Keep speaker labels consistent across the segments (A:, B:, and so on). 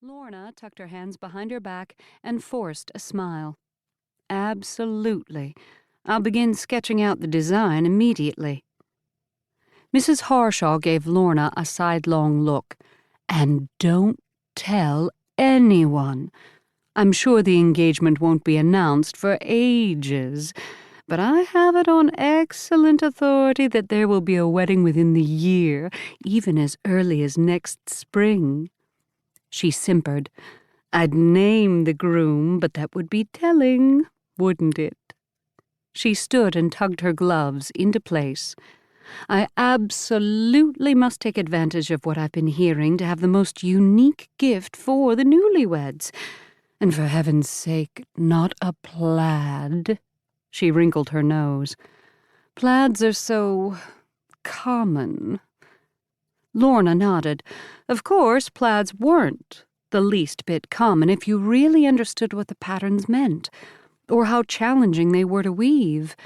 A: Lorna tucked her hands behind her back and forced a smile. Absolutely. I'll begin sketching out the design immediately. Mrs. Harshaw gave Lorna a sidelong look. And don't tell anyone. I'm sure the engagement won't be announced for ages, but I have it on excellent authority that there will be a wedding within the year, even as early as next spring. She simpered. I'd name the groom, but that would be telling, wouldn't it? She stood and tugged her gloves into place. I absolutely must take advantage of what I've been hearing to have the most unique gift for the newlyweds. And for heaven's sake, not a plaid. She wrinkled her nose. Plaids are so common. Lorna nodded. Of course, plaids weren't the least bit common if you really understood what the patterns meant, or how challenging they were to weave.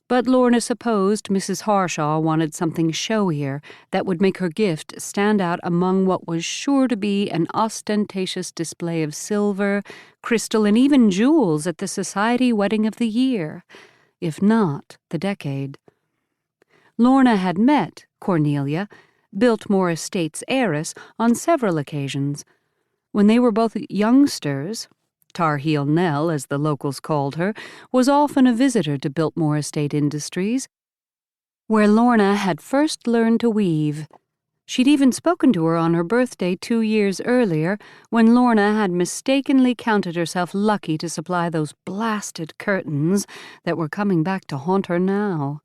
A: But Lorna supposed Mrs. Harshaw wanted something showier that would make her gift stand out among what was sure to be an ostentatious display of silver, crystal, and even jewels at the society wedding of the year, if not the decade. Lorna had met Cornelia, Biltmore Estate's heiress, on several occasions. When they were both youngsters, Tar Heel Nell, as the locals called her, was often a visitor to Biltmore Estate Industries, where Lorna had first learned to weave. She'd even spoken to her on her birthday 2 years earlier, when Lorna had mistakenly counted herself lucky to supply those blasted curtains that were coming back to haunt her now.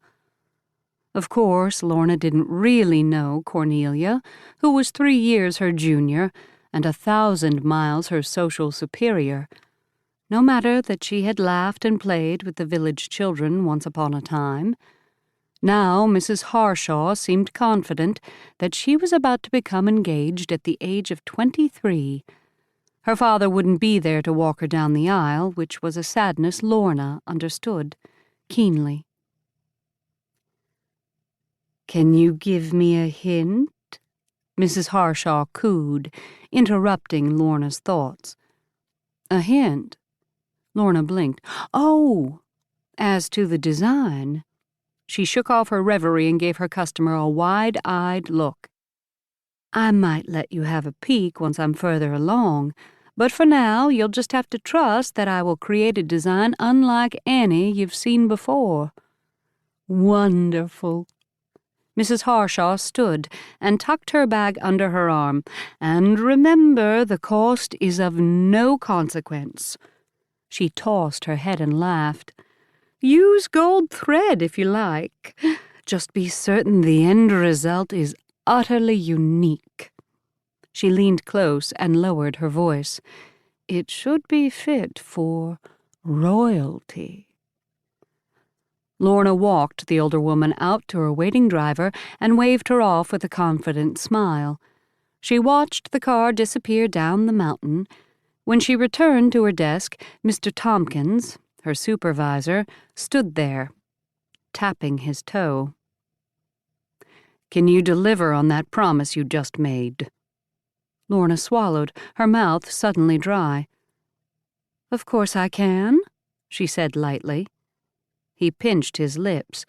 A: Of course, Lorna didn't really know Cornelia, who was 3 years her junior and 1,000 miles her social superior. No matter that she had laughed and played with the village children once upon a time. Now Mrs. Harshaw seemed confident that she was about to become engaged at the age of 23. Her father wouldn't be there to walk her down the aisle, which was a sadness Lorna understood keenly. Can you give me a hint? Mrs. Harshaw cooed, interrupting Lorna's thoughts. A hint? Lorna blinked. Oh, as to the design. She shook off her reverie and gave her customer a wide-eyed look. I might let you have a peek once I'm further along, but for now you'll just have to trust that I will create a design unlike any you've seen before. Wonderful. Mrs. Harshaw stood and tucked her bag under her arm. And remember, the cost is of no consequence. She tossed her head and laughed. Use gold thread if you like. Just be certain the end result is utterly unique. She leaned close and lowered her voice. It should be fit for royalty. Lorna walked the older woman out to her waiting driver and waved her off with a confident smile. She watched the car disappear down the mountain. When she returned to her desk, Mr. Tompkins, her supervisor, stood there, tapping his toe. Can you deliver on that promise you just made? Lorna swallowed, her mouth suddenly dry. Of course I can, she said lightly. He pinched his lips.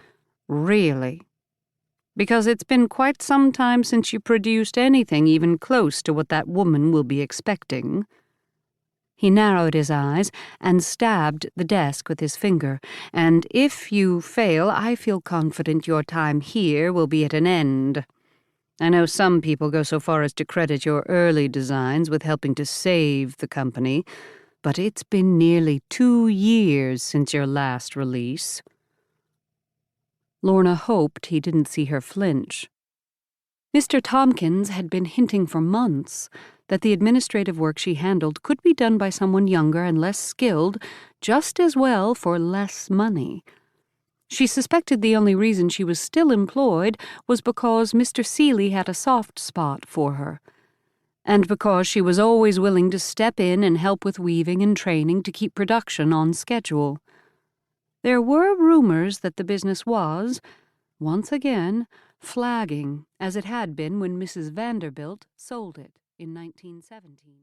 A: Really? Because it's been quite some time since you produced anything even close to what that woman will be expecting. He narrowed his eyes and stabbed the desk with his finger. And if you fail, I feel confident your time here will be at an end. I know some people go so far as to credit your early designs with helping to save the company, but it's been nearly 2 years since your last release. Lorna hoped he didn't see her flinch. Mr. Tompkins had been hinting for months that the administrative work she handled could be done by someone younger and less skilled just as well for less money. She suspected the only reason she was still employed was because Mr. Seeley had a soft spot for her, and because she was always willing to step in and help with weaving and training to keep production on schedule. There were rumors that the business was, once again, flagging, as it had been when Mrs. Vanderbilt sold it in 1917.